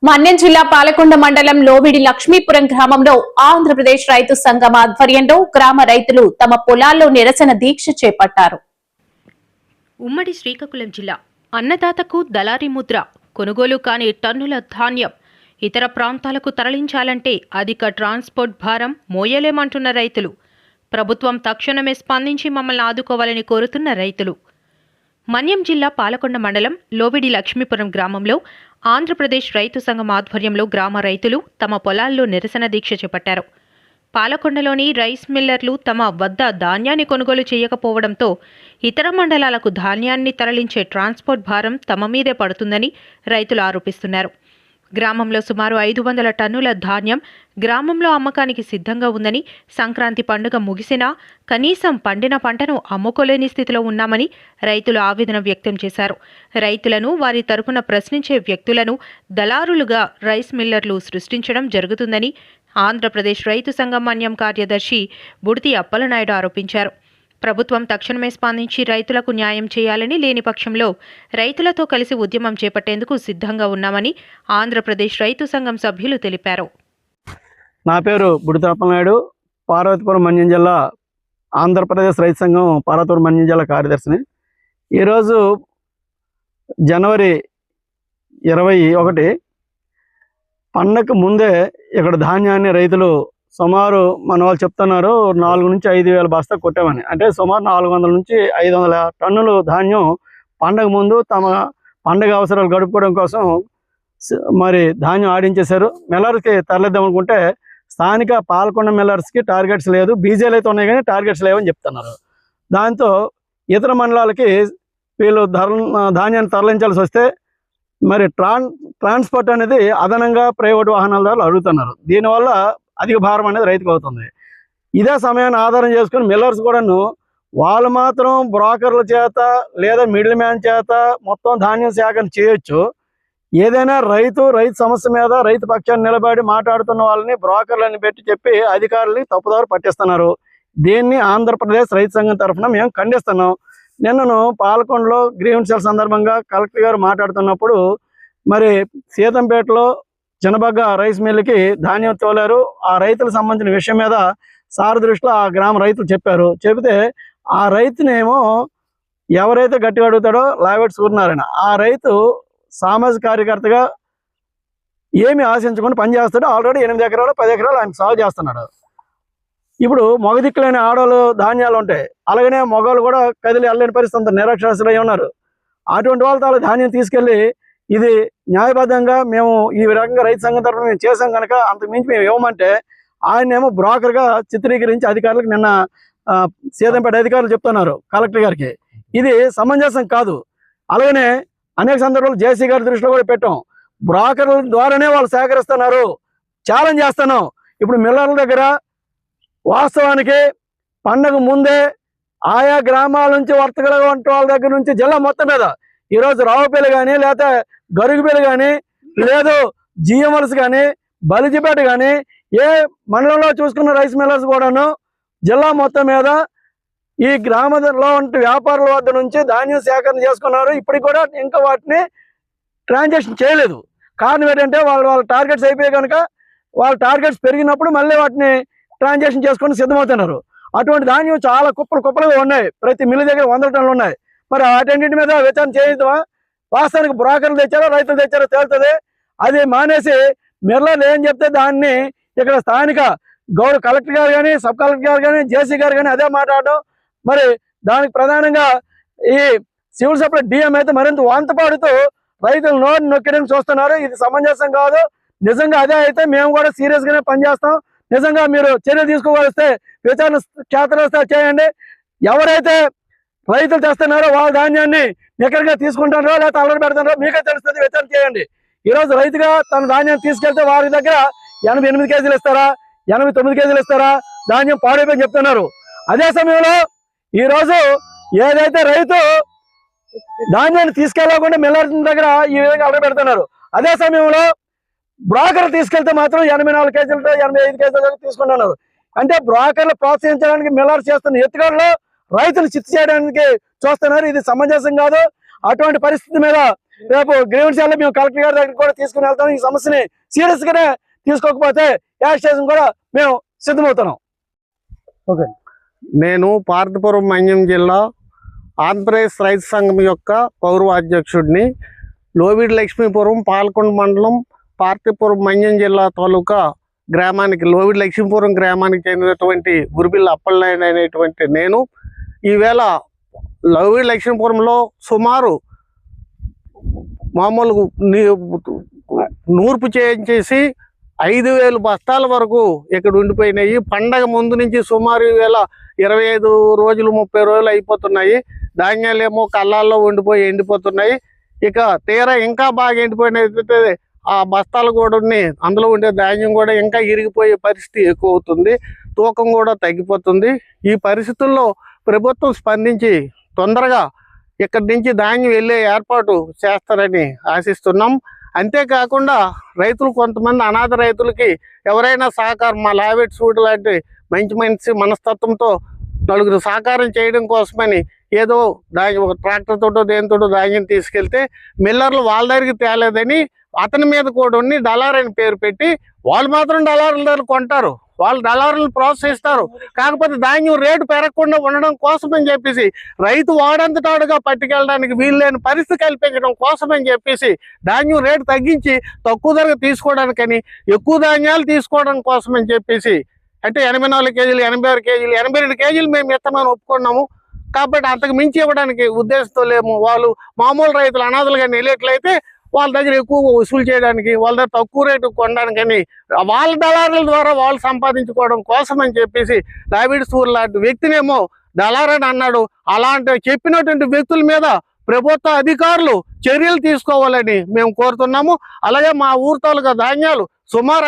మన్యం జిల్లా పాలకొండ మండలం లోవిడి లక్ష్మీపురం గ్రామంలో ఆంధ్రప్రదేశ్ రైతు సంఘం ఆధ్వర్యంలో గ్రామ రైతులు తమ పొలాల్లో నిరసన దీక్ష చేపట్టారు. ఉమ్మడి శ్రీకాకుళం జిల్లా అన్నదాతకు దళారీ ముద్ర, కొనుగోలు కాని టన్నుల ధాన్యం ఇతర ప్రాంతాలకు తరలించాలంటే అధిక ట్రాన్స్పోర్ట్ భారం మోయలేమంటున్న రైతులు. ప్రభుత్వం తక్షణమే స్పందించి మమ్మల్ని ఆదుకోవాలని కోరుతున్న రైతులు. మన్యం జిల్లా పాలకొండ మండలం లోవిడి లక్ష్మీపురం గ్రామంలో ఆంధ్రప్రదేశ్ రైతు సంఘం ఆధ్వర్యంలో గ్రామ రైతులు తమ పొలాల్లో నిరసన దీక్ష చేపట్టారు. పాలకొండలోని రైస్ మిల్లర్లు తమ వద్ద ధాన్యాన్ని కొనుగోలు చేయకపోవడంతో ఇతర మండలాలకు ధాన్యాన్ని తరలించే ట్రాన్స్పోర్ట్ భారం తమ మీదే పడుతుందని రైతులు ఆరోపిస్తున్నారు. గ్రామంలో సుమారు 500 టన్నుల ధాన్యం గ్రామంలో అమ్మకానికి సిద్ధంగా ఉందని, సంక్రాంతి పండుగ ముగిసినా కనీసం పండిన పంటను అమ్ముకోలేని స్థితిలో ఉన్నామని రైతులు ఆవేదన వ్యక్తం చేశారు. రైతులను, వారి తరపున ప్రశ్నించే వ్యక్తులను దళారులుగా రైస్ మిల్లర్లు సృష్టించడం జరుగుతుందని ఆంధ్రప్రదేశ్ రైతు సంఘం మన్యం కార్యదర్శి బుడితి అప్పలనాయుడు ఆరోపించారు. ప్రభుత్వం తక్షణమే స్పందించి రైతులకు న్యాయం చేయాలని, లేని పక్షంలో రైతులతో కలిసి ఉద్యమం చేపట్టేందుకు సిద్ధంగా ఉన్నామని ఆంధ్రప్రదేశ్ రైతు సంఘం సభ్యులు తెలిపారు. నా పేరు బుడితి అప్పలనాయుడు, పార్వతీపురం మన్యం జిల్లా ఆంధ్రప్రదేశ్ రైతు సంఘం పార్వతీపురం మన్యం జిల్లా కార్యదర్శిని. ఈరోజు జనవరి 21 పండగకు ముందే ఇక్కడ ధాన్యాన్ని రైతులు సుమారు మన వాళ్ళు చెప్తున్నారు 4 నుంచి 5,000 బస్తా కొట్టామని. అంటే సుమారు 400 నుంచి 500 టన్నులు ధాన్యం పండగ ముందు తమ పండగ అవసరాలు గడుపుకోవడం కోసం మరి ధాన్యం ఆడించేశారు. మిల్లర్స్కి తరలిద్దాం అనుకుంటే స్థానిక పాలకొండ మిల్లర్స్కి టార్గెట్స్ లేదు, బీజేలు అయితే ఉన్నాయి కానీ టార్గెట్స్ లేవని చెప్తున్నారు. దాంతో ఇతర మండలాలకి వీళ్ళు ధాన్యాన్ని తరలించాల్సి వస్తే మరి ట్రాన్స్పోర్ట్ అనేది అదనంగా ప్రైవేట్ వాహనాల ద్వారా అడుగుతున్నారు. దీనివల్ల అధిక భారం అనేది రైతుకు అవుతుంది. ఇదే సమయాన్ని ఆధారం చేసుకుని మిల్లర్స్ కూడాను వాళ్ళు మాత్రం బ్రోకర్ల చేత లేదా మిడిల్ మ్యాన్ చేత మొత్తం ధాన్యం సేకరణ చేయొచ్చు. ఏదైనా రైతు సమస్య మీద రైతు పక్షాన్ని నిలబడి మాట్లాడుతున్న వాళ్ళని బ్రోకర్లని పెట్టి చెప్పి అధికారులని తప్పుదారు పట్టిస్తున్నారు. దీన్ని ఆంధ్రప్రదేశ్ రైతు సంఘం తరఫున మేము ఖండిస్తున్నాం. నిన్నను పాలకొండలో గ్రీవెన్సీల సందర్భంగా కలెక్టర్ గారు మాట్లాడుతున్నప్పుడు మరి సీతంపేటలో చిన్నబగ్గ రైస్ మిల్లుకి ధాన్యం తోలారు. ఆ రైతులకు సంబంధించిన విషయం మీద సార్ దృష్టిలో ఆ గ్రామ రైతులు చెప్పారు. చెబితే ఆ రైతునేమో ఎవరైతే గట్టిగా అడుగుతాడో లావెట్ సూర్యనారాయణ, ఆ రైతు సామాజిక కార్యకర్తగా ఏమి ఆశించకుండా పనిచేస్తాడు. ఆల్రెడీ 8 ఎకరాలు 10 ఎకరాలు ఆయన సాగు చేస్తున్నాడు. ఇప్పుడు మగదిక్కులేని ఆడవాళ్ళు ధాన్యాలు ఉంటాయి, అలాగనే మగవాళ్ళు కూడా కదిలి వెళ్ళలేని పరిస్థితి, నిరక్షరాస్యులై ఉన్నారు. అటువంటి వాళ్ళతో ధాన్యం తీసుకెళ్ళి ఇది న్యాయబద్ధంగా మేము ఈ రకంగా రైతు సంఘం తరఫున మేము చేసాం కనుక అంతకుమించి మేము ఇవ్వమంటే ఆయనేమో బ్రోకర్గా చిత్రీకరించి అధికారులకు నిన్న సీతంపేట అధికారులు చెప్తున్నారు కలెక్టర్ గారికి. ఇది సమంజసం కాదు. అలాగనే అనేక సందర్భాలు జేసీ గారి దృష్టిలో కూడా పెట్టాం. బ్రోకర్ల ద్వారానే వాళ్ళు సేకరిస్తున్నారు. ఛాలెంజ్ చేస్తున్నాం. ఇప్పుడు మిల్లర్ల దగ్గర వాస్తవానికి పండగ ముందే ఆయా గ్రామాల నుంచి వర్తకుల వంటి వాళ్ళ దగ్గర నుంచి జిల్లా మొత్తం మీద ఈరోజు రావుపల్లి కానీ, లేకపోతే గరుగుపల్లి కానీ, లేదు జిఎంఎల్స్ కానీ, బలిజిపేట కానీ, ఏ మండలంలో చూసుకున్న రైస్ మిల్లర్స్ కూడాను జిల్లా మొత్తం మీద ఈ గ్రామంలో ఉంటే వ్యాపారుల వద్ద నుంచి ధాన్యం సేకరణ చేసుకున్నారు. ఇప్పటికి కూడా ఇంకా వాటిని ట్రాన్సాక్షన్ చేయలేదు. కారణం ఏంటంటే వాళ్ళ టార్గెట్స్ అయిపోయాయి కనుక వాళ్ళ టార్గెట్స్ పెరిగినప్పుడు మళ్ళీ వాటిని ట్రాన్సాక్షన్ చేసుకొని సిద్ధమవుతున్నారు. అటువంటి ధాన్యం చాలా కుప్పలుగా ఉన్నాయి. ప్రతి మిల్లు దగ్గర 100 టన్నులు ఉన్నాయి. మరి వాటన్నింటి మీద విచారణ చేద్దామా? వాస్తవానికి బ్రోకర్లు తెచ్చారో రైతులు తెచ్చారో తేలుతుంది. అది మానేసి మిల్లర్లు ఏం చెప్తే దాన్ని ఇక్కడ స్థానిక గౌరవ కలెక్టర్ గారు కానీ, సబ్ కలెక్టర్ గారు కానీ, జేసీ గారు కానీ అదే మాట్లాడడం. మరి దానికి ప్రధానంగా ఈ సివిల్ సప్లై డిఎం అయితే మరింత వంత పాడుతూ రైతులు నోరు నొక్కడానికి చూస్తున్నారు. ఇది సమంజసం కాదు. నిజంగా అదే అయితే మేము కూడా సీరియస్ గానే పనిచేస్తాం. నిజంగా మీరు చర్య తీసుకోగలిస్తే విచారణ క్షేత్రస్థాయి చేయండి. ఎవరైతే రైతులు తెస్తున్నారో వాళ్ళ ధాన్యాన్ని ఎక్కడిగా తీసుకుంటారో లేకపోతే అల్లరి పెడుతున్నారో మీకే తెలుస్తుంది. విచారణ చేయండి. ఈరోజు రైతుగా తన ధాన్యాన్ని తీసుకెళ్తే వారి దగ్గర 88 కేజీలు ఇస్తారా, 89 కేజీలు ఇస్తారా, ధాన్యం పాడైపోయి చెప్తున్నారు. అదే సమయంలో ఈరోజు ఏదైతే రైతు ధాన్యాన్ని తీసుకెళ్లకుండా మిల్లర్ దగ్గర ఈ విధంగా అల్లరి పెడుతున్నారు. అదే సమయంలో బ్రోకర్లు తీసుకెళ్తే మాత్రం 84 కేజీలతో 85 కేజీలతో తీసుకుంటున్నారు. అంటే బ్రోకర్లు ప్రోత్సహించడానికి మిల్లర్స్ చేస్తున్న ఎత్తుగడలో రైతులు చిత్తు చేయడానికి చూస్తున్నారు. ఇది సమంజసం కాదు. అటువంటి పరిస్థితి మీద రేపు గ్రీవెన్స్ లో మేము కలెక్టర్ గారి దగ్గర కూడా తీసుకుని వెళ్తాం. ఈ సమస్యని సీరియస్ గానే తీసుకోకపోతే యాక్షన్ కూడా మేము సిద్ధమవుతున్నాం. ఓకే. నేను పార్వతీపురం మన్యం జిల్లా ఆంధ్రప్రదేశ్ రైతు సంఘం యొక్క గౌరవ అధ్యక్షుడిని. లోవిడి లక్ష్మీపురం పాలకొండ మండలం పార్వతీపురం మన్యం జిల్లా తాలూకా గ్రామానికి లోవిడి లక్ష్మీపురం గ్రామానికి చెందినటువంటి గురిబిల్ల అప్పలనాయుడు అనేటువంటి నేను ఈవేళ లోవిడి లక్ష్మీపురంలో సుమారు మామూలు నూర్పు చేయించేసి 5,000 బస్తాల వరకు ఇక్కడ ఉండిపోయినాయి. పండగ ముందు నుంచి సుమారు ఈవేళ 25 రోజులు 30 రోజులు అయిపోతున్నాయి. ధాన్యాలేమో కళ్ళాల్లో ఉండిపోయి ఎండిపోతున్నాయి. ఇక తీరా ఇంకా బాగా ఎండిపోయినట్లయితే ఆ బస్తాలు కూడా అందులో ఉండే ధాన్యం కూడా ఇంకా ఇరిగిపోయే పరిస్థితి ఎక్కువ అవుతుంది. తూకం కూడా తగ్గిపోతుంది. ఈ పరిస్థితుల్లో ప్రభుత్వం స్పందించి తొందరగా ఇక్కడి నుంచి ధాన్యం వెళ్ళే ఏర్పాటు చేస్తారని ఆశిస్తున్నాం. అంతేకాకుండా రైతులు కొంతమంది అనాథ రైతులకి ఎవరైనా సహకారం మా లావెట్ సూడ్ లాంటి మంచి మనస్తత్వంతో నలుగురు సహకారం చేయడం కోసమని ఏదో ఒక ట్రాక్టర్ తోటో దేనితోటో ధాన్యం తీసుకెళ్తే మిల్లర్లు వాళ్ళ దగ్గరికి తేలేదని అతని మీద కూడా ఉండి డలార్ అని పేరు పెట్టి వాళ్ళు మాత్రం డలార్ల దగ్గర కొంటారు. వాళ్ళు డలార్లను ప్రోత్సహిస్తారు. కాకపోతే ధాన్యం రేటు పెరగకుండా ఉండడం కోసమని చెప్పేసి రైతు వాడంతటాడుగా పట్టుకెళ్ళడానికి వీలు లేని పరిస్థితి కల్పించడం కోసమని చెప్పేసి ధాన్యం రేటు తగ్గించి తక్కువ ధరకు తీసుకోవడానికని ఎక్కువ ధాన్యాలు తీసుకోవడం కోసమని చెప్పేసి అంటే 84 కేజీలు 86 కేజీలు 82 కేజీలు మేము ఇస్తామని ఒప్పుకున్నాము. కాబట్టి అంతకు మించి ఇవ్వడానికి ఉద్దేశంతో లేము. వాళ్ళు మామూలు రైతులు అనాథలుగా నిలేట్లయితే వాళ్ళ దగ్గర ఎక్కువ వసూలు చేయడానికి వాళ్ళ దగ్గర తక్కువ రేటు కొనడానికని వాళ్ళ దళారుల ద్వారా వాళ్ళు సంపాదించుకోవడం కోసం అని చెప్పేసి లావిడ్ సూర్ లాంటి వ్యక్తినేమో దళార్ అని అన్నాడు. అలాంటి చెప్పినటువంటి వ్యక్తుల మీద ప్రభుత్వ అధికారులు చర్యలు తీసుకోవాలని మేము కోరుతున్నాము. అలాగే మా ఊరు తాలూకా ధాన్యాలు సుమారు